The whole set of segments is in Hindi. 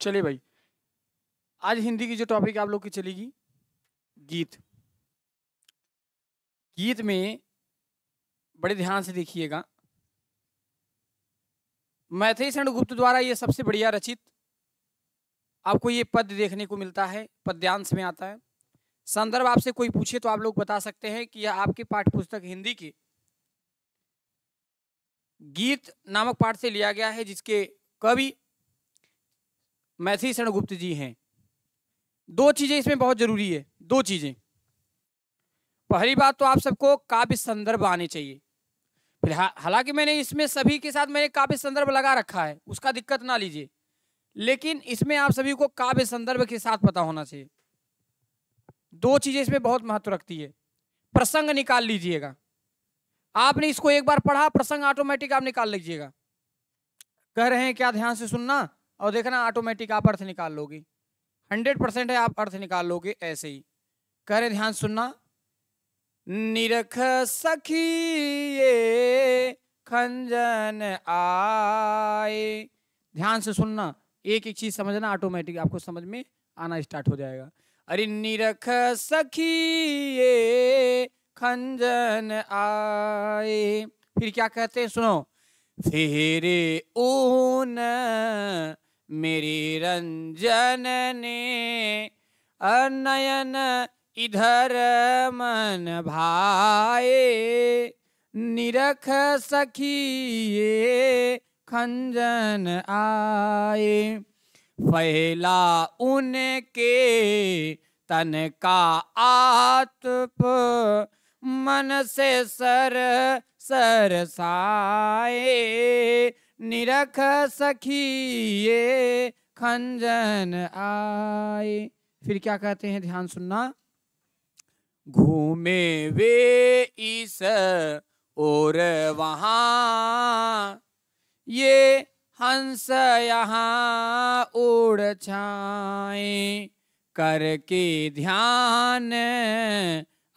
चलिए भाई, आज हिंदी की जो टॉपिक आप लोग की चलेगी, गीत। गीत में बड़े ध्यान से देखिएगा। मैथिली शरण गुप्त द्वारा ये सबसे बढ़िया रचित आपको ये पद्य देखने को मिलता है, पद्यांश में आता है। संदर्भ आपसे कोई पूछे तो आप लोग बता सकते हैं कि यह आपके पाठ्य पुस्तक हिंदी की गीत नामक पाठ से लिया गया है, जिसके कवि मैथिली शरण गुप्त जी हैं। दो चीजें इसमें बहुत जरूरी है, दो चीजें। पहली बात तो आप सबको काव्य संदर्भ आने चाहिए। फिर हालांकि मैंने इसमें सभी के साथ मैंने काव्य संदर्भ लगा रखा है, उसका दिक्कत ना लीजिए, लेकिन इसमें आप सभी को काव्य संदर्भ के साथ पता होना चाहिए। दो चीजें इसमें बहुत महत्व रखती है। प्रसंग निकाल लीजिएगा। आपने इसको एक बार पढ़ा, प्रसंग ऑटोमेटिक आप निकाल लीजिएगा। कह रहे हैं क्या, ध्यान से सुनना और देखना, ऑटोमेटिक आप अर्थ निकाल लोगे। 100% है, आप अर्थ निकाल लोगे ऐसे ही। कह रहे ध्यान सुनना। निरख सखिए खंजन आए। ध्यान से सुनना, एक एक चीज समझना, ऑटोमेटिक आपको समझ में आना स्टार्ट हो जाएगा। अरे निरख सखिए खंजन आए। फिर क्या कहते हैं, सुनो। फेरे ऊन मेरी रंजन ने अनयन इधर मन भाए। निरख सखिए खंजन आए। फैला उनके तन का आतप मन से सरसाए। निरख सखिए खंजन आए। फिर क्या कहते हैं, ध्यान सुनना। घूमे वे इस और वहां, ये हंस यहाँ उड़ छाए। करके ध्यान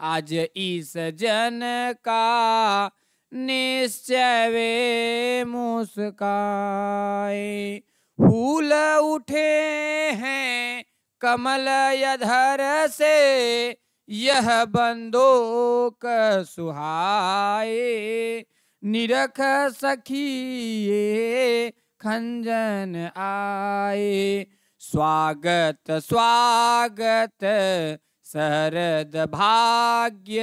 आज इस जन का, निश्चय वे मुस्काए। फूल उठे हैं कमल यधर से, यह बंदोक सुहाए। निरख सखिए खंजन आए। स्वागत स्वागत शरद भाग्य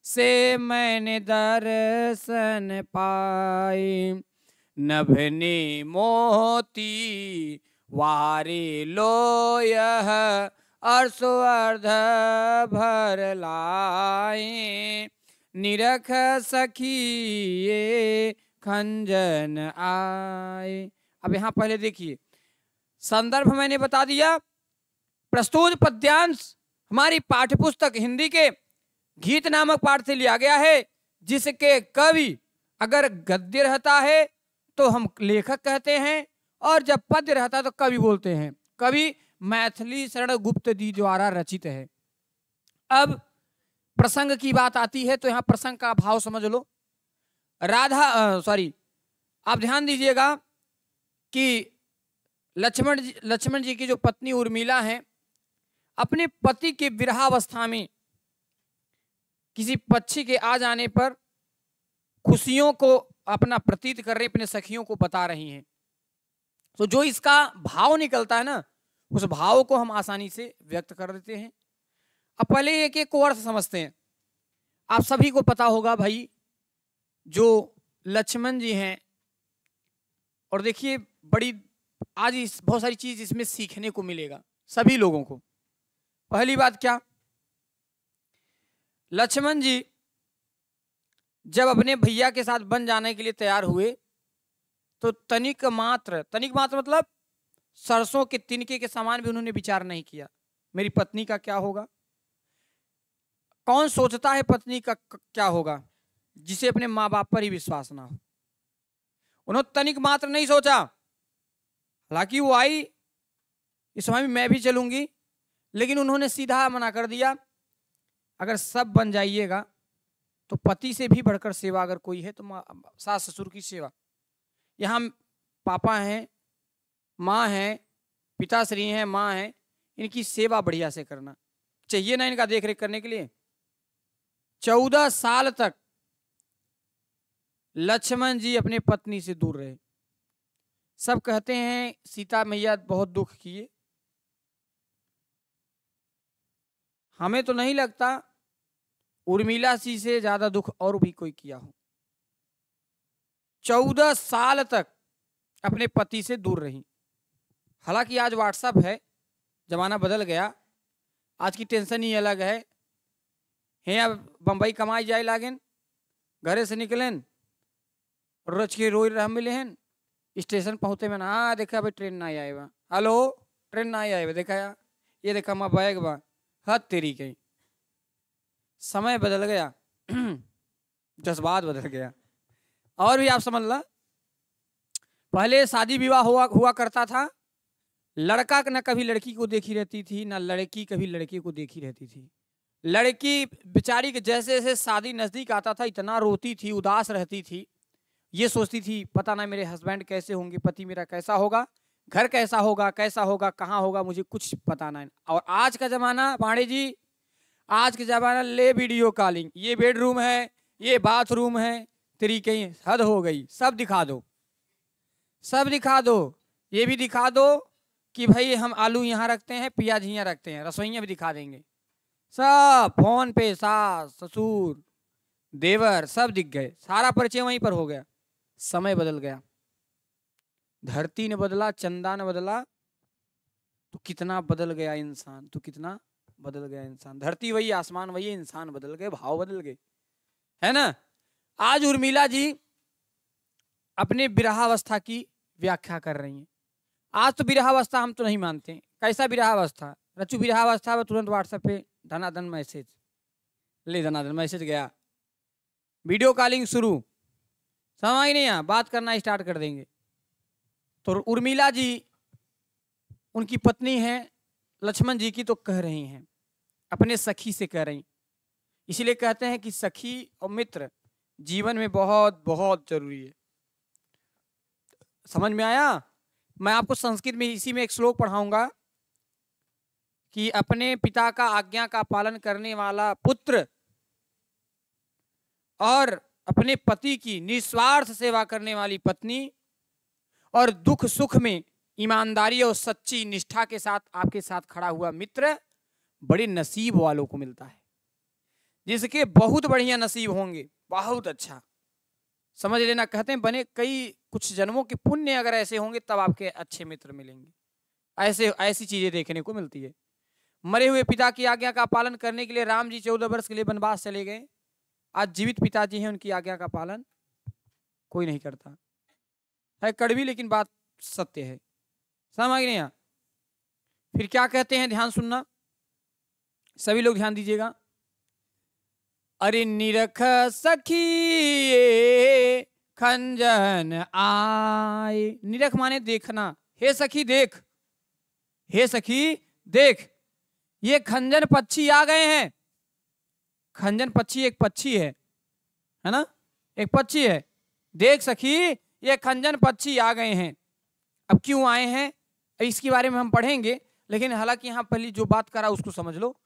से मैंने दर्शन पाए। नभने मोती वारे लो यह अर्सो अर्ध भर लाए। निरख सखिए खंजन आए। अब यहां पहले देखिए, संदर्भ मैंने बता दिया। प्रस्तुत पद्यांश हमारी पाठ्यपुस्तक हिंदी के गीत नामक पाठ से लिया गया है, जिसके कवि अगर गद्य रहता है तो हम लेखक कहते हैं, और जब पद्य रहता है तो कवि बोलते हैं। कवि मैथिली शरण गुप्त जी द्वारा रचित है। अब प्रसंग की बात आती है तो यहां प्रसंग का भाव समझ लो। आप ध्यान दीजिएगा कि लक्ष्मण जी की जो पत्नी उर्मिला है, अपने पति के विरहावस्था में किसी पक्षी के आ जाने पर खुशियों को अपना प्रतीत कर रही, अपने सखियों को बता रही हैं। तो जो इसका भाव निकलता है ना, उस भाव को हम आसानी से व्यक्त कर देते हैं। अब पहले एक एक को अर्थ समझते हैं। आप सभी को पता होगा भाई, जो लक्ष्मण जी हैं, और देखिए बड़ी आज बहुत सारी चीज इसमें सीखने को मिलेगा सभी लोगों को। पहली बात क्या, लक्ष्मण जी जब अपने भैया के साथ बन जाने के लिए तैयार हुए तो तनिक मात्र मतलब सरसों के तिनके के समान भी उन्होंने विचार नहीं किया, मेरी पत्नी का क्या होगा। कौन सोचता है पत्नी का क्या होगा, जिसे अपने माँ बाप पर ही विश्वास ना हो। उन्होंने तनिक मात्र नहीं सोचा। हालांकि वो आई, इस समय मैं भी चलूंगी, लेकिन उन्होंने सीधा मना कर दिया, अगर सब बन जाइएगा तो पति से भी बढ़कर सेवा अगर कोई है तो सास ससुर की सेवा। यहाँ पापा हैं, माँ हैं, पिताश्री हैं, माँ हैं, इनकी सेवा बढ़िया से करना चाहिए ना, इनका देख रेख करने के लिए। 14 साल तक लक्ष्मण जी अपने पत्नी से दूर रहे। सब कहते हैं सीता मैया बहुत दुख किए, हमें तो नहीं लगता उर्मिला जी से ज्यादा दुख और भी कोई किया हो। 14 साल तक अपने पति से दूर रही। हालांकि आज व्हाट्सएप है, जमाना बदल गया, आज की टेंशन ही अलग है। अब बम्बई कमाई जाए लागेन, घरे से निकलेन, रोज के रोज रह मिले हैं, स्टेशन पहुंचे में ना देखा भाई ट्रेन ना आए बा, हेलो ट्रेन ना आए बा, देखा ये देखा मैं बैग बा, हद तेरी कहीं। समय बदल गया, जज्बात बदल गया। और भी आप समझ ला, पहले शादी विवाह हुआ करता था, लड़का न कभी लड़की को देखी रहती थी, ना लड़की कभी लड़के को देखी रहती थी। लड़की बेचारी के जैसे जैसे शादी नजदीक आता था इतना रोती थी, उदास रहती थी, ये सोचती थी पता ना मेरे हस्बैंड कैसे होंगे, पति मेरा कैसा होगा, घर कैसा होगा, कहाँ होगा, मुझे कुछ पता ना। और आज का जमाना पांडे जी, आज के जमाना ले वीडियो कॉलिंग, ये बेडरूम है, ये बाथरूम है, तेरी कहीं हद हो गई, सब दिखा दो, सब दिखा दो। ये भी दिखा दो कि भाई हम आलू यहाँ रखते हैं, प्याज यहाँ रखते हैं, रसोइयाँ भी दिखा देंगे, सब फोन पे, सास ससुर देवर सब दिख गए, सारा परिचय वहीं पर हो गया। समय बदल गया, धरती ने बदला, चंदा ने बदला, तो कितना बदल गया इंसान, तो कितना बदल गया इंसान। धरती वही, आसमान वही, इंसान बदल गए, भाव बदल गए, है ना। आज उर्मिला जी अपने विरहावस्था की व्याख्या कर रही हैं। आज तो विरहावस्था हम तो नहीं मानते, कैसा विरहावस्था, रचू विरहावस्था में तुरंत व्हाट्सएप पे धनाधन मैसेज, ले धनाधन मैसेज गया, वीडियो कॉलिंग शुरू, समझ नहीं आ, बात करना स्टार्ट कर देंगे। तो उर्मिला जी उनकी पत्नी है लक्ष्मण जी की, तो कह रही हैं, अपने सखी से कह रही। इसीलिए कहते हैं कि सखी और मित्र जीवन में बहुत बहुत जरूरी है। समझ में आया। मैं आपको संस्कृत में इसी में एक श्लोक पढ़ाऊंगा कि अपने पिता का आज्ञा का पालन करने वाला पुत्र और अपने पति की निस्वार्थ सेवा करने वाली पत्नी और दुख सुख में ईमानदारी और सच्ची निष्ठा के साथ आपके साथ खड़ा हुआ मित्र बड़े नसीब वालों को मिलता है, जिसके बहुत बढ़िया नसीब होंगे, बहुत अच्छा समझ लेना। कहते हैं बने कई कुछ जन्मों के पुण्य अगर ऐसे होंगे तब आपके अच्छे मित्र मिलेंगे। ऐसी चीजें देखने को मिलती है। मरे हुए पिता की आज्ञा का पालन करने के लिए राम जी 14 वर्ष के लिए वनवास चले गए। आज जीवित पिताजी हैं, उनकी आज्ञा का पालन कोई नहीं करता है। कड़वी लेकिन बात सत्य है, समझ नहीं। फिर क्या कहते हैं, ध्यान सुनना, सभी लोग ध्यान दीजिएगा। अरे निरख सखी खंजन आए, निरख माने देखना, हे सखी देख, हे सखी देख, ये खंजन पक्षी आ गए हैं। खंजन पक्षी एक पक्षी है ना, एक पक्षी है। देख सखी ये खंजन पक्षी आ गए हैं। अब क्यों आए हैं इसके बारे में हम पढ़ेंगे, लेकिन हालांकि यहाँ पहली जो बात करा उसको समझ लो।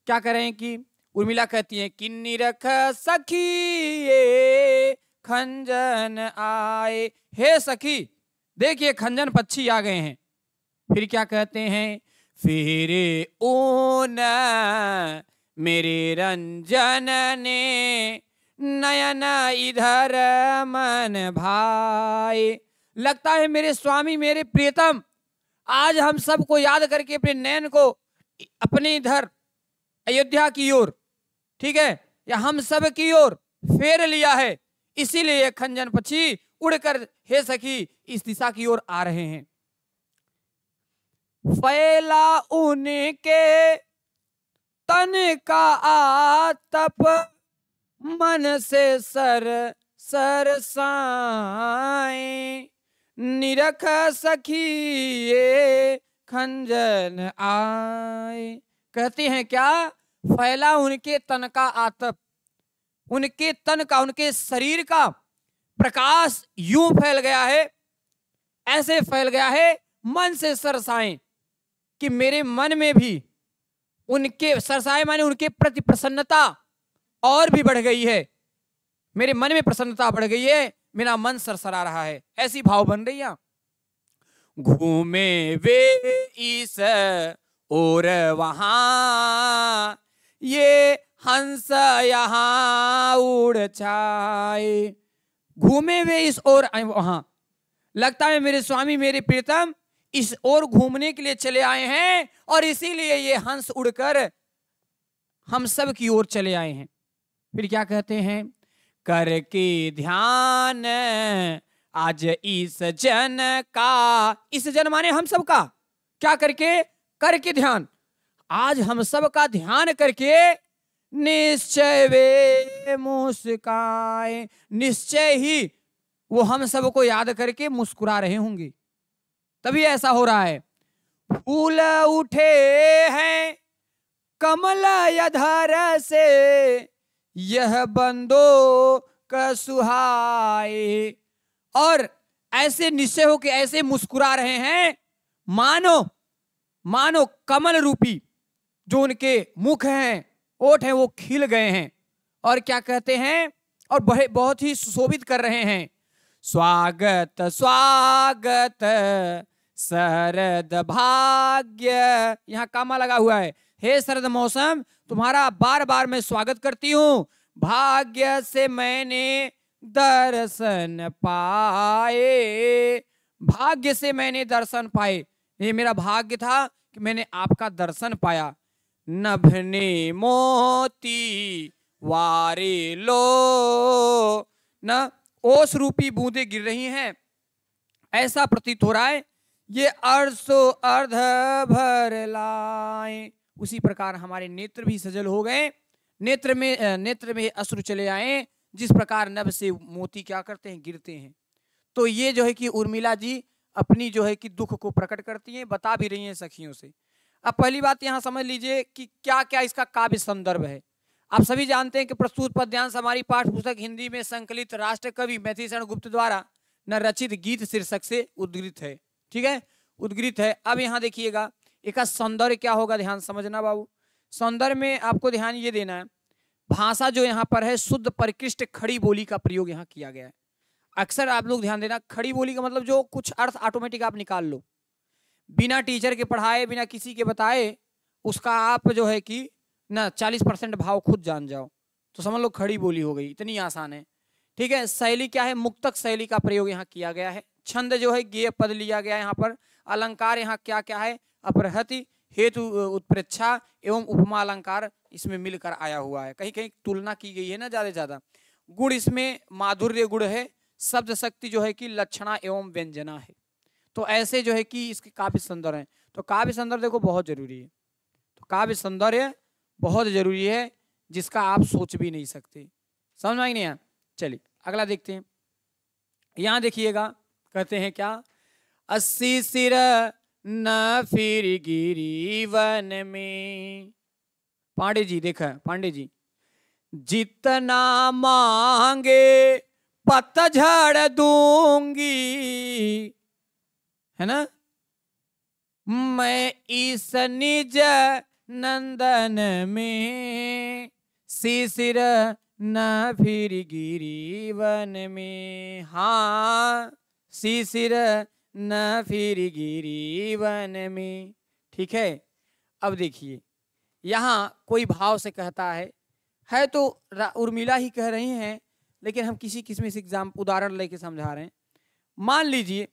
क्या कह रहे हैं कि उर्मिला कहती है कि निरख सखी ये खंजन आए, हे सखी देखिए खंजन पक्षी आ गए हैं। फिर क्या कहते हैं, फिरे ऊन मेरे रंजन ने नयन इधर मन भाई। लगता है मेरे स्वामी मेरे प्रियतम आज हम सबको याद करके अपने नयन को अपने इधर अयोध्या की ओर, ठीक है, या हम सब की ओर फेर लिया है, इसीलिए खंजन पक्षी उड़कर हे सखी इस दिशा की ओर आ रहे हैं। फैला उनके तन का आतप मन से सर साए, निरख सखी ये खंजन आए। कहते हैं क्या, फैला उनके तन का आतप, उनके तन का, उनके शरीर का प्रकाश यूं फैल गया है, ऐसे फैल गया है मन से सरसाएं, कि मेरे मन में भी उनके सरसाए माने उनके प्रति प्रसन्नता और भी बढ़ गई है, मेरे मन में प्रसन्नता बढ़ गई है, मेरा मन सरसरा रहा है, ऐसी भाव बन रही है। घूमे वे इस और वहां, ये हंस यहाँ उड़ छाए। घूमे वे इस और वहां, लगता है मेरे स्वामी मेरे प्रीतम इस ओर घूमने के लिए चले आए हैं और इसीलिए ये हंस उड़कर हम सब की ओर चले आए हैं। फिर क्या कहते हैं, करके ध्यान आज इस जन का, इस जन माने हम सब का, क्या करके ध्यान, आज हम सब का ध्यान करके निश्चय वे मुस्काए, निश्चय ही वो हम सबको याद करके मुस्कुरा रहे होंगे, तभी ऐसा हो रहा है। फूल उठे हैं कमल अधर से, यह बंदो का सुहाए, और ऐसे निश्चय हो के ऐसे मुस्कुरा रहे हैं मानो कमल रूपी जो उनके मुख हैं, ओठ हैं, वो खिल गए हैं। और क्या कहते हैं, और बहुत ही सुशोभित कर रहे हैं, स्वागत स्वागत शरद भाग्य, यहाँ कामा लगा हुआ है, हे शरद मौसम तुम्हारा बार बार मैं स्वागत करती हूँ, भाग्य से मैंने दर्शन पाए, भाग्य से मैंने दर्शन पाए, ये मेरा भाग्य था कि मैंने आपका दर्शन पाया। नभने मोती वारे लो, न ओस रूपी बूंदे गिर रही हैं, ऐसा प्रतीत हो रहा है ये अर्सो अर्ध भर लाए। उसी प्रकार हमारे नेत्र भी सजल हो गए, नेत्र में अश्रु चले आए, जिस प्रकार नभ से मोती क्या करते हैं, गिरते हैं। तो ये जो है कि उर्मिला जी अपनी जो है कि दुख को प्रकट करती हैं, बता भी रही हैं सखियों से। अब पहली बात यहाँ समझ लीजिए कि क्या क्या इसका काव्य संदर्भ है। आप सभी जानते हैं कि प्रस्तुत पद्यांश हमारी पाठ्य पुस्तक हिंदी में संकलित राष्ट्र कवि मैथिलीशरण गुप्त द्वारा न रचित गीत शीर्षक से उद्गृत है, ठीक है, उद्गृत है। अब यहाँ देखिएगा इसका सौंदर्य क्या होगा, ध्यान समझना बाबू। सौंदर्य में आपको ध्यान ये देना है, भाषा जो यहाँ पर है शुद्ध परिकृष्ट खड़ी बोली का प्रयोग यहाँ किया गया है। अक्सर आप लोग ध्यान देना, खड़ी बोली का मतलब जो कुछ अर्थ ऑटोमेटिक आप निकाल लो, बिना टीचर के पढ़ाए, बिना किसी के बताए, उसका आप जो है कि ना 40% भाव खुद जान जाओ, तो समझ लो खड़ी बोली हो गई, इतनी आसान है, ठीक है। शैली क्या है, मुक्तक शैली का प्रयोग यहाँ किया गया है। छंद जो है गेय पद लिया गया है यहाँ पर। अलंकार यहाँ क्या क्या है, अपरहति, हेतु, उत्प्रेक्षा एवं उपमा अलंकार इसमें मिलकर आया हुआ है। कहीं कहीं तुलना की गई है ना, ज्यादा ज्यादा। गुण इसमें माधुर्य गुण है, शब्द शक्ति जो है कि लक्षणा एवं व्यंजना है। तो ऐसे जो है कि इसके काव्य सौंदर्य है। तो काव्य सौंदर्य देखो बहुत जरूरी है, तो काव्य सौंदर्य बहुत जरूरी है, जिसका आप सोच भी नहीं सकते। समझ में आई नहीं? चलिए अगला देखते हैं। यहां देखिएगा कहते हैं क्या, 80 सिर न फिर गिरी वन में। पांडे जी देखा, पांडे जी, जितना मांगे पतझड़ दूंगी, है ना, मैं इस निज नंदन में, शिशिर न फिर गिरी वन में। हाँ, शिशिर न फिर गिरी वन में, ठीक है। अब देखिए यहाँ कोई भाव से कहता है तो उर्मिला ही कह रही हैं, लेकिन हम किसी किस्म से उदाहरण लेके समझा रहे हैं। मान लीजिए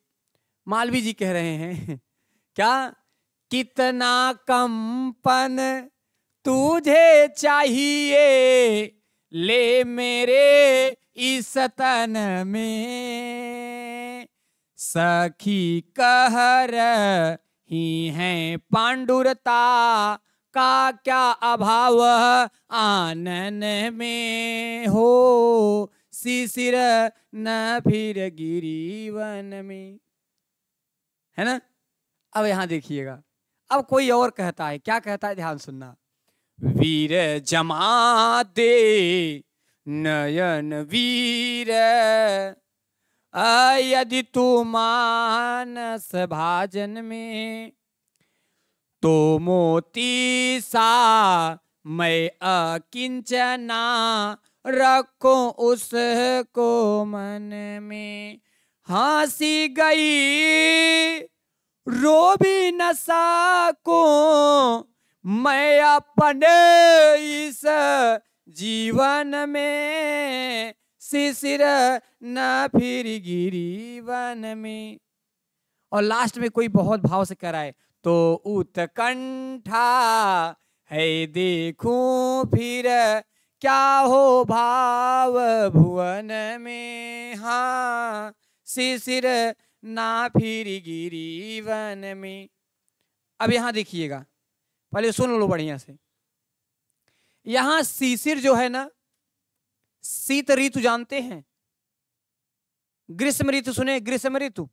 मालवी जी कह रहे हैं क्या, कितना कंपन तुझे चाहिए, ले मेरे इस तन में, सखी कह रही हैं पांडुरता का क्या अभाव आनन में हो, शिशिर न फिर गिरी वन में, है ना। अब यहां देखिएगा, अब कोई और कहता है, क्या कहता है, ध्यान सुनना। वीर जमा दे नयन वीर, यदि तू मानस भाजन में, तो मोती सा मैं अकिंचना रखो उसको मन में। हंसी गई रो भी न सकूं मैं अपने इस जीवन में, शिशिर न फिर गिरी वन में। और लास्ट में कोई बहुत भाव से कराए, तो उत्कंठा है देखूं फिर क्या हो भाव भुवन में। हाँ शिशिर ना फिर गिरी वन में। अब यहां देखिएगा, पहले सुन लो बढ़िया से। यहां शिशिर जो है ना, शीत ऋतु जानते हैं, ग्रीष्म ऋतु सुने, ग्रीष्म ऋतु।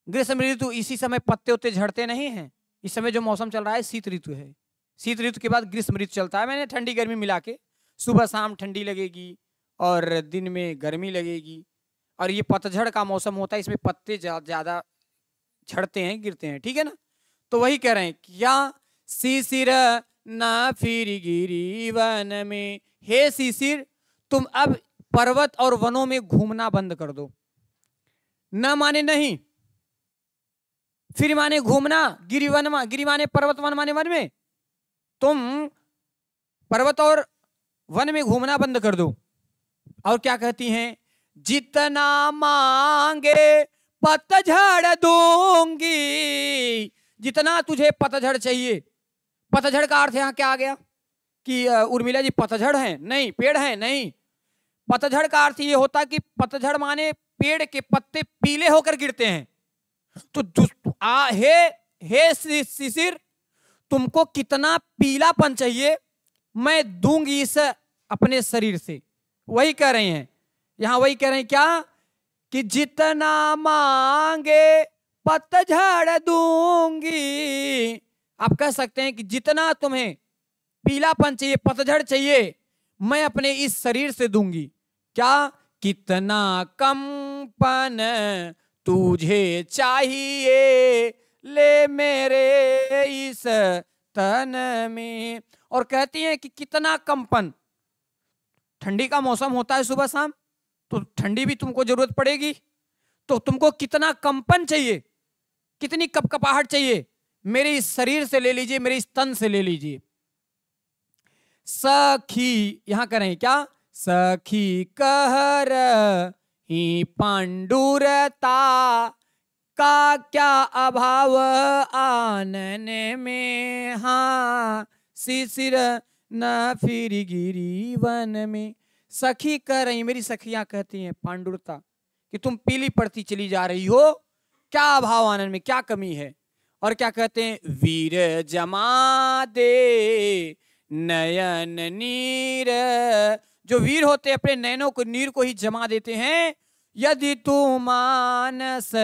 ग्रीष्म ऋतु इसी समय पत्ते उत्ते झड़ते नहीं हैं। इस समय जो मौसम चल रहा है शीत ऋतु है। शीत ऋतु के बाद ग्रीष्म ऋतु चलता है। मैंने ठंडी गर्मी मिला के, सुबह शाम ठंडी लगेगी और दिन में गर्मी लगेगी। और ये पतझड़ का मौसम होता है, इसमें पत्ते ज्यादा झड़ते हैं, गिरते हैं, ठीक है ना। तो वही कह रहे हैं, क्या शिशिर ना फिर गिरी वन में। हे शिशिर, तुम अब पर्वत और वनों में घूमना बंद कर दो। न माने नहीं, फिर माने घूमना, गिरिवन में, गिरि माने पर्वत, वन माने वन में। तुम पर्वत और वन में घूमना बंद कर दो। और क्या कहती हैं, जितना मांगे पतझड़ दूंगी। जितना तुझे पतझड़ चाहिए। पतझड़ का अर्थ यहां क्या आ गया कि उर्मिला जी पतझड़ है? नहीं, पेड़ है? नहीं। पतझड़ का अर्थ ये होता कि पतझड़ माने पेड़ के पत्ते पीले होकर गिरते हैं। तो हे शिशिर, तुमको कितना पीलापन चाहिए मैं दूंगी इस अपने शरीर से। वही कह रहे हैं यहां, वही कह रहे हैं क्या कि जितना मांगे पतझड़ दूंगी। आप कह सकते हैं कि जितना तुम्हें पीलापन चाहिए, पतझड़ चाहिए, मैं अपने इस शरीर से दूंगी। क्या कितना कंपन तुझे चाहिए ले मेरे इस तन में। और कहती हैं कि कितना कंपन, ठंडी का मौसम होता है सुबह शाम, तो ठंडी भी तुमको जरूरत पड़ेगी। तो तुमको कितना कंपन चाहिए, कितनी कपकपाहट चाहिए, मेरे इस शरीर से ले लीजिए, मेरे इस तन से ले लीजिए। सखी यहां करें क्या, सखी कह रही पांडुरता का क्या अभाव आनन में। हाँ शिशिर न फिर गिरी वन में। सखी कह रही, मेरी सखियां कहती हैं पांडुरता कि तुम पीली पड़ती चली जा रही हो, क्या अभाव आनंद में, क्या कमी है। और क्या कहते हैं, वीर जमा दे नयन नीर। जो वीर होते अपने नयनों को, नीर को ही जमा देते हैं। यदि तू मानस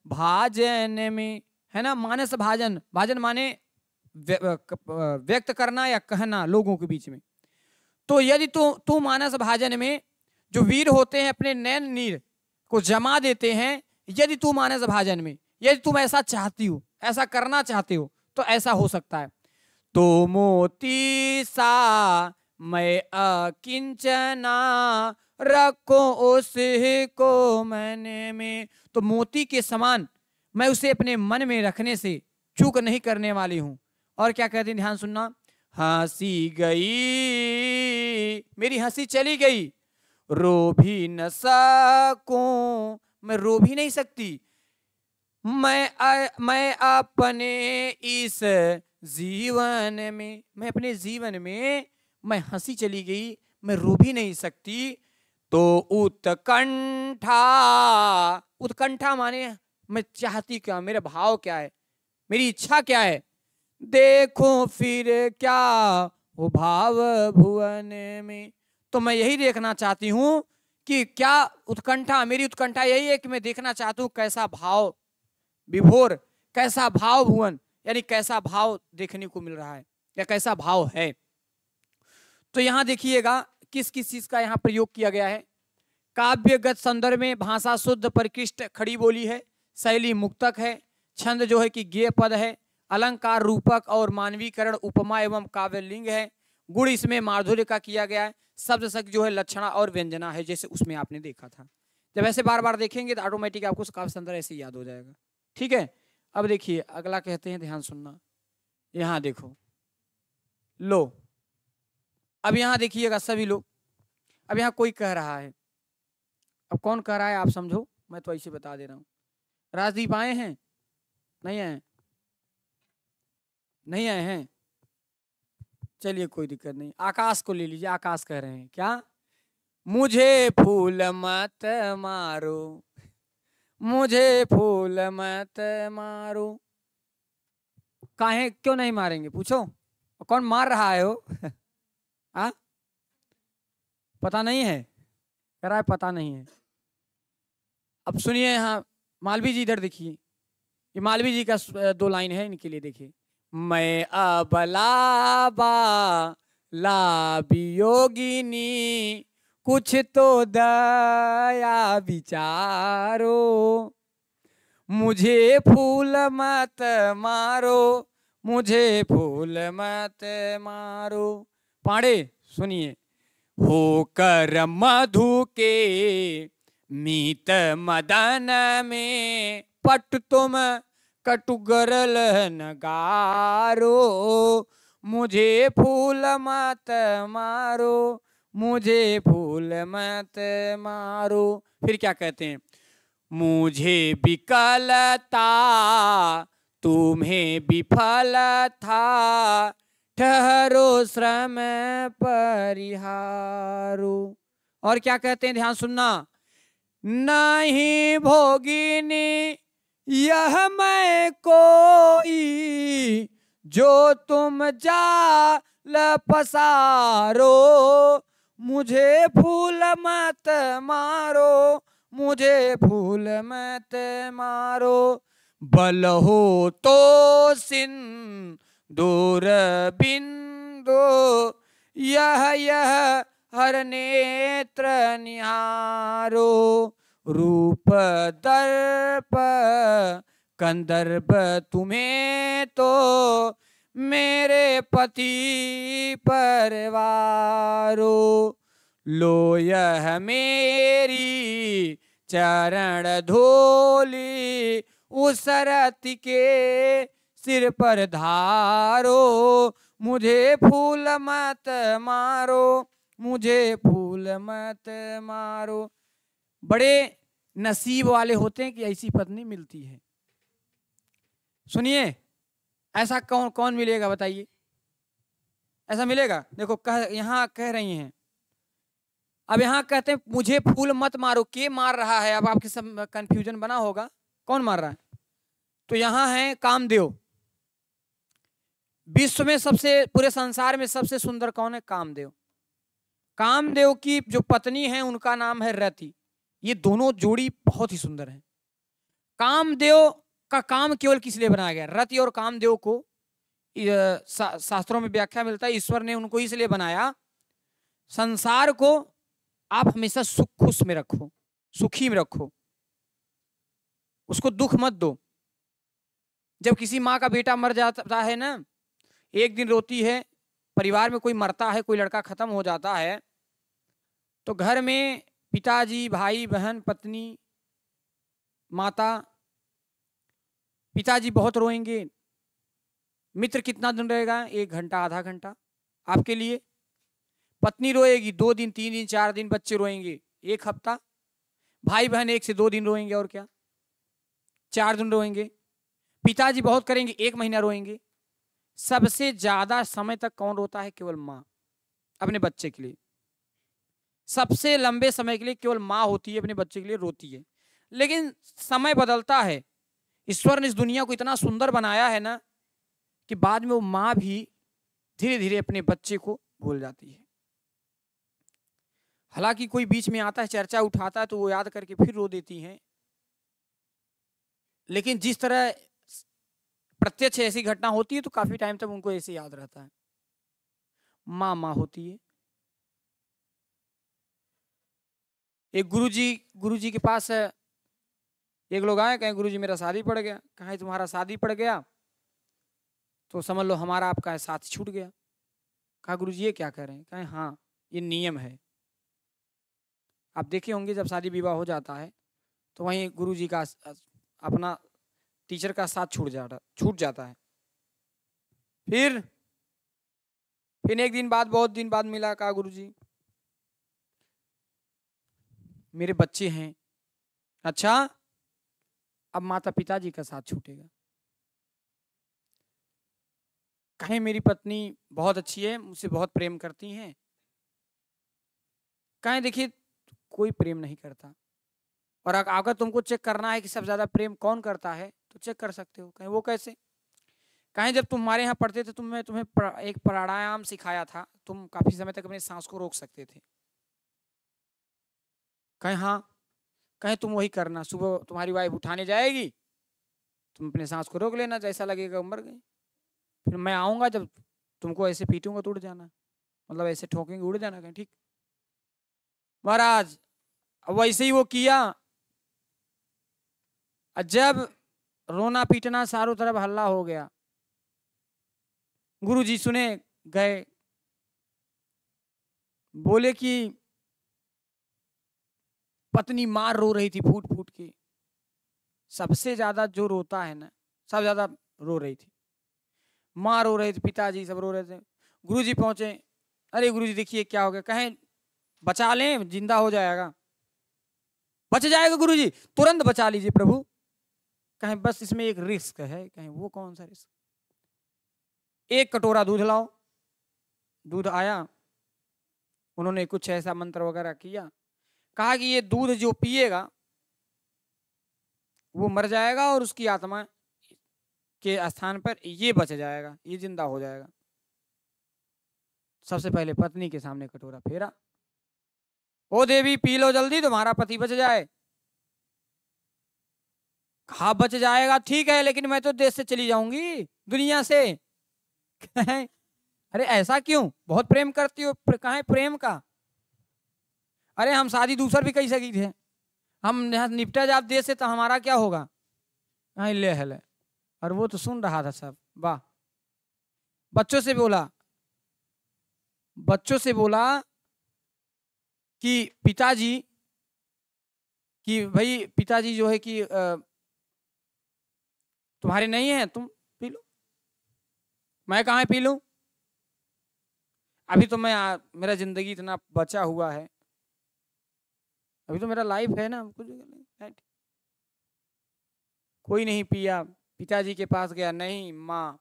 भाजन में, है ना, मानस भाजन, भाजन माने व्यक्त करना या कहना लोगों के बीच में। तो यदि तू मानस भाजन में, जो वीर होते हैं अपने नयन नीर को जमा देते हैं। यदि तू मानस भाजन में, यदि तुम ऐसा चाहती हो, ऐसा करना चाहते हो, तो ऐसा हो सकता है। तो मोती सा मैं अकिंचना रखो उसको मन में। तो मोती के समान मैं उसे अपने मन में रखने से चूक नहीं करने वाली हूं। और क्या कहते हैं, ध्यान सुनना, हंसी गई मेरी हंसी चली गई, रो भी न सकूं मैं रो भी नहीं सकती। मैं अपने इस जीवन में, मैं अपने जीवन में मैं हंसी चली गई, मैं रो भी नहीं सकती। तो उत्कंठा, उत्कंठा माने मैं चाहती क्या, मेरा भाव क्या है, मेरी इच्छा क्या है। देखो फिर क्या वो भाव भुवन में। तो मैं यही देखना चाहती हूं कि क्या उत्कंठा, मेरी उत्कंठा यही है कि मैं देखना चाहती हूं कैसा भाव विभोर, कैसा भाव भुवन, यानी कैसा भाव देखने को मिल रहा है या कैसा भाव है। तो यहां देखिएगा किस किस चीज का यहां प्रयोग किया गया है। काव्यगत संदर्भ में भाषा शुद्ध परिकृष्ट खड़ी बोली है, शैली मुक्तक है, छंद जो है कि गेय पद है, अलंकार रूपक और मानवीकरण उपमा एवं काव्यलिंग है। गुण इसमें माधुर्य का किया गया है। शब्द शक जो है लक्षणा और व्यंजना है, जैसे उसमें आपने देखा था। जब ऐसे बार बार देखेंगे तो ऑटोमेटिक आपको काव्य संदर्भ ऐसे याद हो जाएगा। ठीक है, अब देखिए अगला कहते हैं, ध्यान सुनना। यहां देखो, लो अब यहां देखिएगा सभी लोग। अब यहां कोई कह रहा है, अब कौन कह रहा है आप समझो, मैं तो ऐसे बता दे रहा हूं। राजदीप आए हैं? नहीं आए? नहीं आए हैं, चलिए कोई दिक्कत नहीं। आकाश को ले लीजिए, आकाश कह रहे हैं क्या? मुझे फूल मत मारो, मुझे फूल मत मारो। काहे, क्यों नहीं मारेंगे पूछो? कौन मार रहा है वो? आ? पता नहीं है, कह रहा है पता नहीं है। अब सुनिए, यहाँ मालवी जी इधर देखिए, ये मालवी जी का 2 लाइन है, इनके लिए देखिए। मैं अबला वियोगिनी, कुछ तो दया विचारो, मुझे फूल मत मारो, मुझे फूल मत मारो। पाड़े सुनिए, होकर मधु के मीत मदन में, पट तुम कटुगरल नगारो, मुझे फूल मत मारो, मुझे फूल मत मारो। फिर क्या कहते हैं? मुझे विकलता तुम्हें विफल था, ठहरो श्रम परिहारो। और क्या कहते हैं, ध्यान सुनना। नहीं भोगिनी यह मैं कोई, जो तुम जाल पसारो, मुझे फूल मत मारो, मुझे फूल मत मारो। बल हो तो सिंदूर बिंदु, यह हर नेत्र निहारो, रूप दर्प कंदर्प तुम्हें तो, मेरे पति परवारो, लो यह मेरी चरण धूलि, उस रति के सिर पर धारो, मुझे फूल मत मारो, मुझे फूल मत मारो। बड़े नसीब वाले होते हैं कि ऐसी पत्नी मिलती है। सुनिए, ऐसा कौन कौन मिलेगा बताइए? ऐसा मिलेगा? देखो यहां कह रही हैं, अब यहां कहते हैं मुझे फूल मत मारो, के मार रहा है? अब आपके सब कंफ्यूजन बना होगा, कौन मार रहा है? तो यहां है कामदेव। विश्व में सबसे, पूरे संसार में सबसे सुंदर कौन है? कामदेव। कामदेव की जो पत्नी है उनका नाम है रति। ये दोनों जोड़ी बहुत ही सुंदर है। कामदेव का काम केवल किस लिए बनाया गया? रति और कामदेव को शास्त्रों में व्याख्या मिलता है, ईश्वर ने उनको इसलिए बनाया, संसार को आप हमेशा सुख खुश में रखो, सुखी में रखो, उसको दुख मत दो। जब किसी माँ का बेटा मर जाता है ना, एक दिन रोती है, परिवार में कोई मरता है, कोई लड़का खत्म हो जाता है, तो घर में पिताजी, भाई बहन, पत्नी, माता, पिताजी बहुत रोएंगे, मित्र कितना दिन रहेगा? 1 घंटा, आधा घंटा आपके लिए। पत्नी रोएगी 2 दिन, 3 दिन, 4 दिन, बच्चे रोएंगे 1 हफ्ता, भाई बहन 1 से 2 दिन रोएंगे, और क्या 4 दिन रोएंगे, पिताजी बहुत करेंगे 1 महीना रोएंगे। सबसे ज्यादा समय तक कौन रोता है? केवल माँ, अपने बच्चे के लिए। सबसे लंबे समय के लिए केवल माँ होती है, अपने बच्चे के लिए रोती है। लेकिन समय बदलता है, ईश्वर ने इस दुनिया को इतना सुंदर बनाया है ना, कि बाद में वो माँ भी धीरे धीरे अपने बच्चे को भूल जाती है। हालांकि कोई बीच में आता है, चर्चा उठाता है, तो वो याद करके फिर रो देती हैं। लेकिन जिस तरह प्रत्यक्ष ऐसी घटना होती है, तो काफी टाइम तक उनको ऐसे याद रहता है। माँ माँ होती है। एक गुरुजी के पास एक लोग आए, कहें गुरुजी मेरा शादी पड़ गया। कहा तुम्हारा शादी पड़ गया, तो समझ लो हमारा आपका साथ छूट गया। कहा गुरुजी ये क्या कह रहे हैं? कहे हाँ ये नियम है। आप देखे होंगे जब शादी विवाह हो जाता है तो वहीं गुरुजी का अपना टीचर का साथ छूट जाता है। फिर एक दिन बाद, बहुत दिन बाद मिला। कहा गुरुजी मेरे बच्चे हैं। अच्छा, अब माता पिताजी का साथ छूटेगा। कहे मेरी पत्नी बहुत अच्छी है, मुझसे बहुत प्रेम करती हैं। कहे देखिए कोई प्रेम नहीं करता, और अगर तुमको चेक करना है कि सबसे ज्यादा प्रेम कौन करता है तो चेक कर सकते हो। कहे वो कैसे? कहे जब तुम्हारे यहाँ पढ़ते थे तुम्हें एक प्राणायाम सिखाया था, तुम काफी समय तक अपनी सांस को रोक सकते थे। कहे हाँ। कहे तुम वही करना, सुबह तुम्हारी वाइफ उठाने जाएगी, तुम अपने सांस को रोक लेना, जैसा लगेगा मर गई। फिर मैं आऊंगा, जब तुमको ऐसे पीटूंगा तो उड़ जाना, मतलब ऐसे ठोकेंगे उड़ जाना। कहीं ठीक महाराज। वैसे ही वो किया। जब रोना पीटना चारों तरफ हल्ला हो गया, गुरुजी सुने गए, बोले कि पत्नी मार रो रही थी फूट फूट के। सबसे ज्यादा जो रोता है ना, सबसे ज्यादा रो रही थी, माँ रो रही थी, पिताजी सब रो रहे थे। गुरुजी पहुंचे। अरे गुरुजी देखिए क्या हो गया। कहें बचा लें, जिंदा हो जाएगा। बच जाएगा गुरुजी, तुरंत बचा लीजिए प्रभु। कहें बस इसमें एक रिस्क है। कहें वो कौन सा रिस्क? एक कटोरा दूध लाओ। दूध आया, उन्होंने कुछ ऐसा मंत्र वगैरह किया, कहा कि ये दूध जो पिएगा वो मर जाएगा और उसकी आत्मा के स्थान पर ये बच जाएगा, ये जिंदा हो जाएगा। सबसे पहले पत्नी के सामने कटोरा फेरा, ओ देवी पी लो जल्दी, तुम्हारा पति बच जाए। हाँ बच जाएगा ठीक है, लेकिन मैं तो देश से चली जाऊंगी, दुनिया से। अरे ऐसा क्यों? बहुत प्रेम करती हो। कहाँ प्रेम का? अरे हम शादी दूसर भी कही सकी थे, हम यहाँ निपटा जाब देश से तो हमारा क्या होगा? हाँ ले हले। और वो तो सुन रहा था सब। वाह। बच्चों से बोला कि पिताजी, कि भाई पिताजी जो है कि तुम्हारे नहीं है, तुम पी लो। मैं कहाँ पी लूं? अभी तो मेरा जिंदगी इतना बचा हुआ है, अभी तो मेरा लाइफ है ना, कुछ नहीं। कोई नहीं पिया। पिताजी के पास गया, नहीं माँ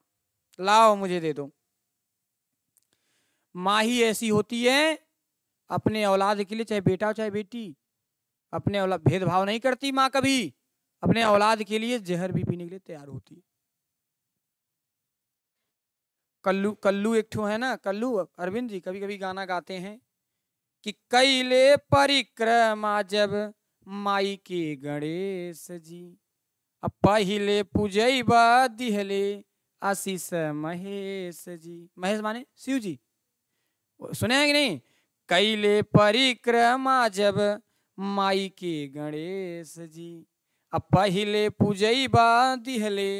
लाओ मुझे दे दो। माँ ही ऐसी होती है, अपने औलाद के लिए, चाहे बेटा हो चाहे बेटी, अपने औलाद भेदभाव नहीं करती माँ कभी। अपने औलाद के लिए जहर भी पीने के लिए तैयार होती है। कल्लू एक ठो है ना, कल्लू अरविंद जी कभी कभी गाना गाते हैं कि कैले परिक्रमा जब माई के गणेश जी, अब पहिले पूजैबा दिहले आशीष महेश जी। महेश माने शिव जी, सुने हैं कि नहीं? कैले परिक्रमा जब माई के गणेश जी, अब पहिले पूजैबा दिहले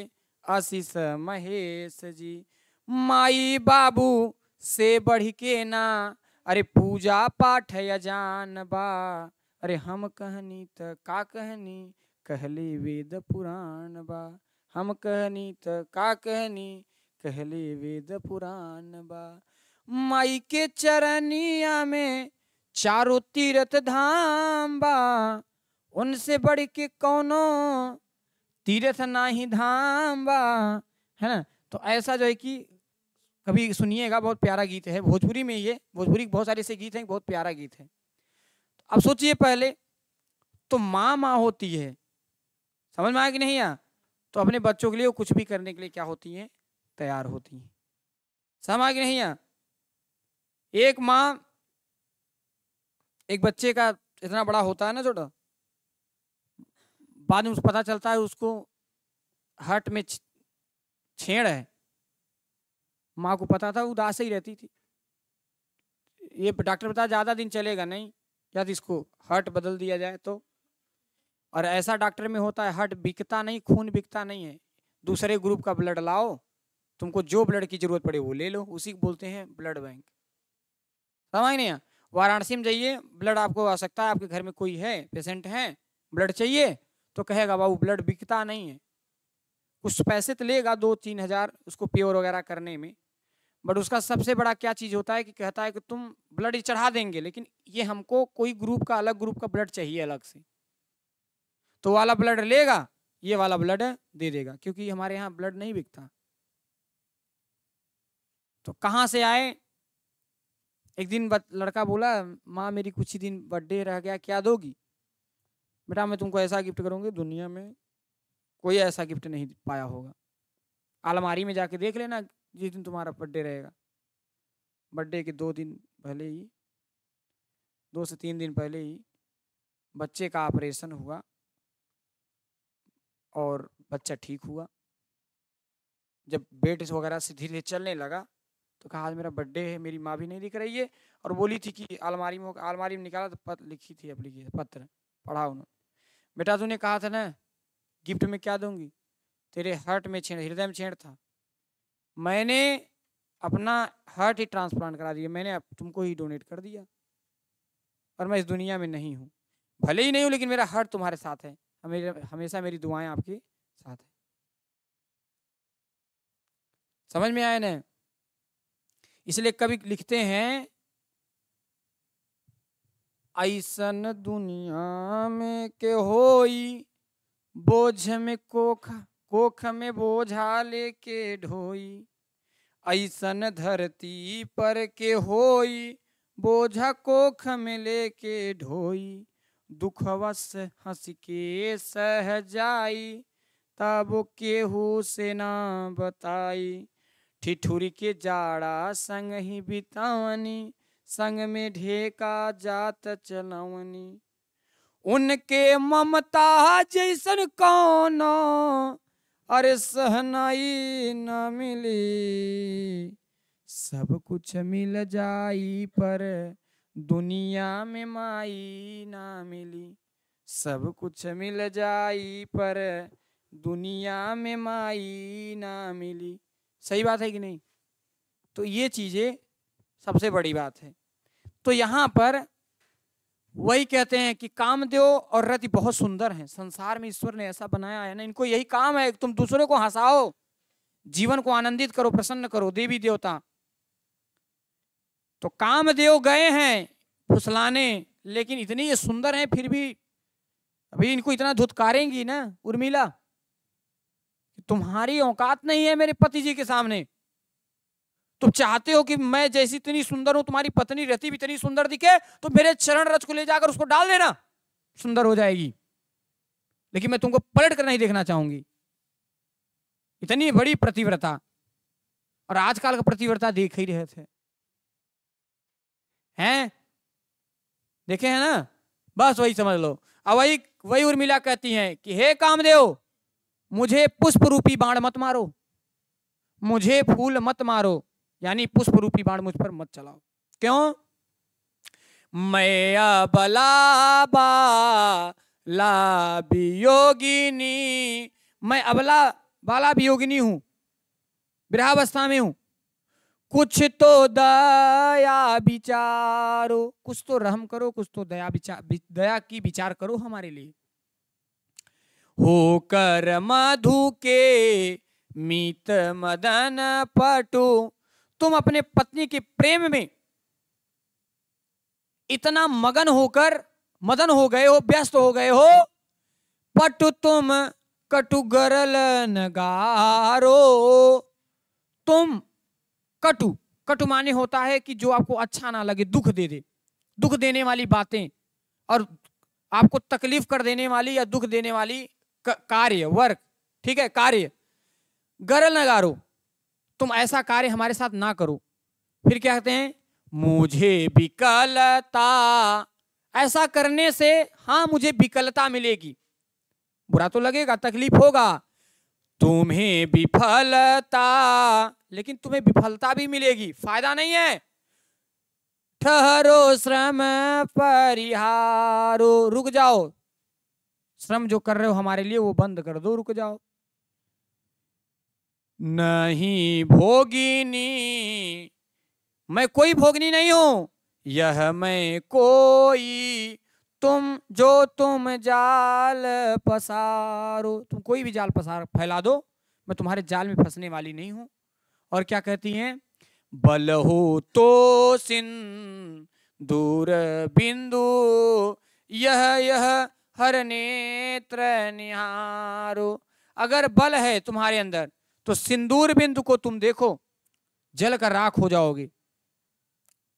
आशीष महेश जी। माई बाबू से बढ़ के ना, अरे पूजा पाठ अजान बा। अरे हम कहनी त का कहनी, कहले वेद पुराण बा। हम कहनी त का कहनी, कहले वेद पुराण बा। माई के चरनिया में चारों तीर्थ धाम बा, उनसे बढ़ के कौनो तीर्थ नाही धाम बा, है ना? तो ऐसा जो है कि कभी सुनिएगा, बहुत प्यारा गीत है, भोजपुरी में ये, भोजपुरी बहुत सारे ऐसे गीत हैं, बहुत प्यारा गीत है। अब सोचिए पहले तो माँ माँ होती है, समझ में आया कि नहीं? तो अपने बच्चों के लिए कुछ भी करने के लिए क्या होती है? तैयार होती है। समझ में आया कि नहीं? एक माँ एक बच्चे का इतना बड़ा होता है ना छोटा, बाद में उसको पता चलता है उसको हार्ट में छेड़ है। माँ को पता था, उदास ही रहती थी। ये डॉक्टर बताया ज्यादा दिन चलेगा नहीं, या तो इसको हार्ट बदल दिया जाए तो। और ऐसा डॉक्टर में होता है, हार्ट बिकता नहीं, खून बिकता नहीं है, दूसरे ग्रुप का ब्लड लाओ तुमको जो ब्लड की जरूरत पड़े वो ले लो, उसी को बोलते हैं ब्लड बैंक। समझ नहीं है? वाराणसी में जाइए, ब्लड आपको आवश्यकता है, आपके घर में कोई है पेशेंट है, ब्लड चाहिए, तो कहेगा बाबू ब्लड बिकता नहीं है। कुछ पैसे तो लेगा 2-3 हजार उसको प्योर वगैरह करने में, बट उसका सबसे बड़ा क्या चीज होता है कि कहता है कि तुम ब्लड चढ़ा देंगे, लेकिन ये हमको कोई ग्रुप का, अलग ग्रुप का ब्लड चाहिए अलग से, तो वाला ब्लड लेगा, ये वाला ब्लड दे देगा, क्योंकि हमारे यहाँ ब्लड नहीं बिकता। तो कहाँ से आए? एक दिन लड़का बोला, माँ मेरी कुछ ही दिन बर्थडे रह गया, क्या दोगी? बेटा मैं तुमको ऐसा गिफ्ट करूंगी, दुनिया में कोई ऐसा गिफ्ट नहीं पाया होगा। अलमारी में जाके देख लेना जिस दिन तुम्हारा बर्थडे रहेगा। बर्थडे के 2 दिन पहले ही, 2 से 3 दिन पहले ही बच्चे का ऑपरेशन हुआ और बच्चा ठीक हुआ। जब बेड वगैरह से धीरे धीरे चलने लगा तो कहा आज मेरा बर्थडे है, मेरी माँ भी नहीं दिख रही है, और बोली थी कि अलमारी में निकाला तो लिखी थी एप्लीकेशन, पत्र पढ़ा उन्होंने, बेटा तूने कहा था ना गिफ्ट में क्या दूंगी, तेरे हार्ट में छेड़, हृदय में छेड़ था, मैंने अपना हार्ट ही ट्रांसप्लांट करा दिया, मैंने तुमको ही डोनेट कर दिया, और मैं इस दुनिया में नहीं हूँ, भले ही नहीं हूँ लेकिन मेरा हार्ट तुम्हारे साथ है, हमेशा मेरी दुआएं आपके साथ है। समझ में आया ना? इसलिए कभी लिखते हैं, ऐसन दुनिया में के होई, बोझ में कोख में बोझा लेके ढोई, ऐसन धरती पर के होई, बोझा कोख में लेके ढोई, दुखवस हंस के सह जाई, तब केहू से ना बताई, ठिठुरी के जाड़ा संग ही बितावनी, संग में ढेका जात चलवनी, उनके ममता जैसन कौनो अरे सहनाई न मिली, सब कुछ मिल जाई पर दुनिया में माई ना मिली, सब कुछ मिल जाई पर दुनिया में माई ना मिली। सही बात है कि नहीं? तो ये चीजें सबसे बड़ी बात है। तो यहाँ पर वही कहते हैं कि कामदेव और रति बहुत सुंदर हैं, संसार में ईश्वर ने ऐसा बनाया है ना, इनको यही काम है, तुम दूसरों को हंसाओ, जीवन को आनंदित करो, प्रसन्न करो, देवी देवता। तो कामदेव गए हैं फुसलाने, लेकिन इतनी ये सुंदर हैं फिर भी अभी इनको इतना धुतकारेंगी ना उर्मिला, तुम्हारी औकात नहीं है मेरे पति जी के सामने, तुम चाहते हो कि मैं जैसी इतनी सुंदर हूं, तुम्हारी पत्नी रति भी इतनी सुंदर दिखे, तो मेरे चरण रज को ले जाकर उसको डाल देना, सुंदर हो जाएगी, लेकिन मैं तुमको पलट कर नहीं देखना चाहूंगी। इतनी बड़ी प्रतिव्रता, और आजकल का प्रतिव्रता देख ही रहे थे, हैं देखे हैं ना, बस वही समझ लो। अब वही उर्मिला कहती हैं कि हे कामदेव, मुझे पुष्प रूपी बाण मत मारो, मुझे फूल मत मारो, यानी पुष्प रूपी बाण मुझ पर मत चलाओ। क्यों? मैं अबला बाला वियोगिनी, मैं अबला बाला वियोगिनी हूं, विरहावस्था में हूं, कुछ तो दया विचारो, कुछ तो रहम करो, कुछ तो दया की विचार करो हमारे लिए। होकर मधु के मीत मदन पटु, तुम अपने पत्नी के प्रेम में इतना मगन होकर मदन हो गए हो, व्यस्त हो गए हो, पटु तुम कटु गरल नगारो, तुम कटु माने होता है कि जो आपको अच्छा ना लगे, दुख दे दे, दुख देने वाली बातें और आपको तकलीफ कर देने वाली या दुख देने वाली कार्य, वर्क, ठीक है, कार्य, गरल नगारो, तुम ऐसा कार्य हमारे साथ ना करो। फिर क्या कहते हैं? मुझे विकलता, ऐसा करने से हाँ मुझे विकलता मिलेगी, बुरा तो लगेगा, तकलीफ होगा, तुम्हें विफलता, लेकिन तुम्हें विफलता भी मिलेगी, फायदा नहीं है। ठहरो श्रम परिहारो, रुक जाओ, श्रम जो कर रहे हो हमारे लिए वो बंद कर दो, रुक जाओ। नहीं भोगिनी, मैं कोई भोगनी नहीं हूं। यह मैं कोई तुम जो तुम जाल पसारो, तुम कोई भी जाल पसार फैला दो, मैं तुम्हारे जाल में फंसने वाली नहीं हूं। और क्या कहती हैं, बल हो तो सिंदूर बिंदु, यह हर नेत्र निहारो। अगर बल है तुम्हारे अंदर तो सिंदूर बिंदु को तुम देखो, जल कर राख हो जाओगे।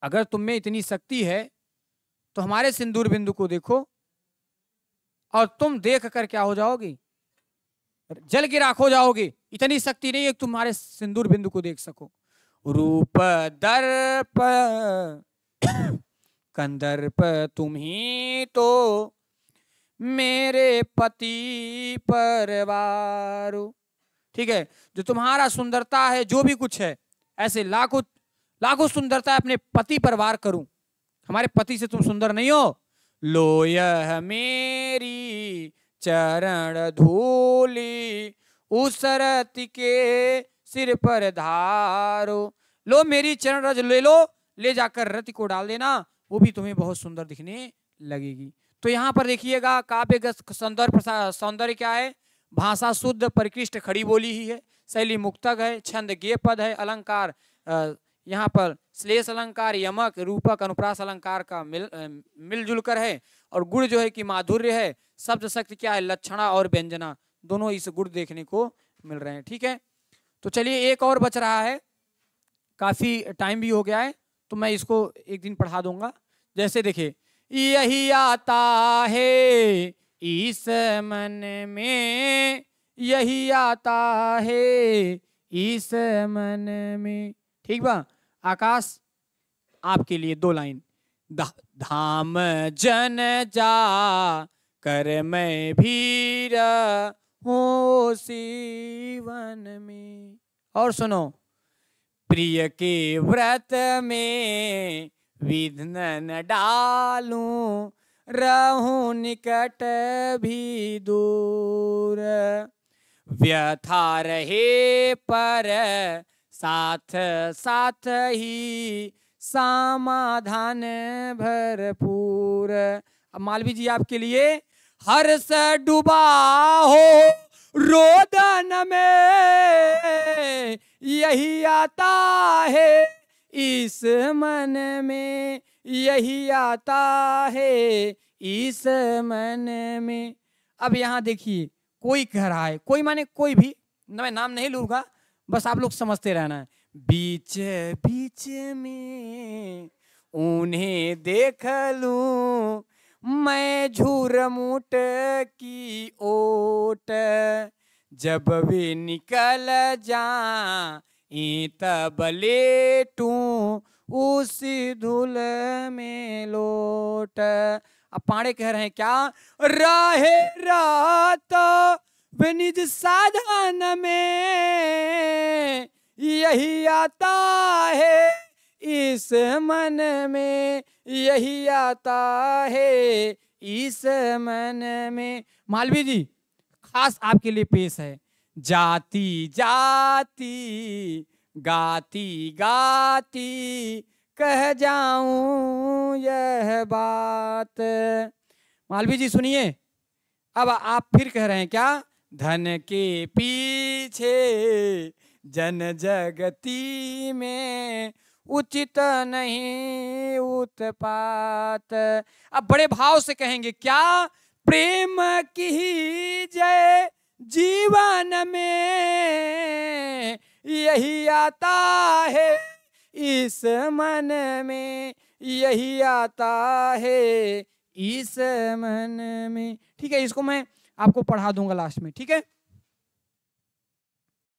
अगर तुम में इतनी शक्ति है तो हमारे सिंदूर बिंदु को देखो और तुम देख कर क्या हो जाओगे, जल की राख हो जाओगे। इतनी शक्ति नहीं है कि तुम्हारे सिंदूर बिंदु को देख सको। रूप दर्प कंदर्प तुम ही तो मेरे पति परवारो। ठीक है, जो तुम्हारा सुंदरता है, जो भी कुछ है, ऐसे लाखों लाखों सुंदरता अपने पति पर वार करूं, हमारे पति से तुम सुंदर नहीं हो। लो यह मेरी चरण धूली, उस रति के सिर पर धारो। लो मेरी चरण रज ले लो, ले जाकर रति को डाल देना, वो भी तुम्हें बहुत सुंदर दिखने लगेगी। तो यहाँ पर देखिएगा काव्य सौंदर्य क्या है, भाषा शुद्ध परिकृष्ट खड़ी बोली ही है, शैली मुक्तक है, छंद गेय पद है, अलंकार यहाँ पर श्लेष अलंकार, यमक, रूपक, अनुप्रास अलंकार का मिलजुल कर है। और गुण जो है कि माधुर्य है, शब्द शक्ति क्या है, लक्षणा और व्यंजना, दोनों इस गुण देखने को मिल रहे हैं। ठीक है, तो चलिए एक और बच रहा है, काफी टाइम भी हो गया है, तो मैं इसको एक दिन पढ़ा दूंगा। जैसे देखिए, यही आता है इस मन में, यही आता है इस मन में। ठीक बा, आकाश आपके लिए 2 लाइन। धाम जन जा कर मैं भी रहूं सीवन में। और सुनो, प्रिय के व्रत में विघ्न न डालूं, रहूं निकट भी दूर। व्यथा रहे पर साथ साथ ही समाधान भरपूर। अब मालवी जी आपके लिए, हर्ष डूबा हो रोदन में, यही आता है इस मन में, यही आता है इस मन में। अब यहाँ देखिए, कोई कह रहा है, कोई माने कोई भी, मैं नाम नहीं लूंगा, बस आप लोग समझते रहना है। बीच बीच में उन्हें देख लूं मैं झूरमुट की ओट, जब वे निकल जाएं तब लेटूं उस धुल में लोट। अब पाड़े कह रहे हैं क्या, रहे रात वे निज साधन में, यही आता है इस मन में, यही आता है इस मन में। मालवी जी खास आपके लिए पेश है, जाती जाती गाती गाती कह जाऊं यह बात। मालवी जी सुनिए, अब आप फिर कह रहे हैं क्या, धन के पीछे जन जगती में उचित नहीं उत्पात। अब बड़े भाव से कहेंगे क्या, प्रेम की जय जीवन में, यही आता है इस मन में, यही आता है इस मन में। ठीक है, इसको मैं आपको पढ़ा दूंगा लास्ट में। ठीक है।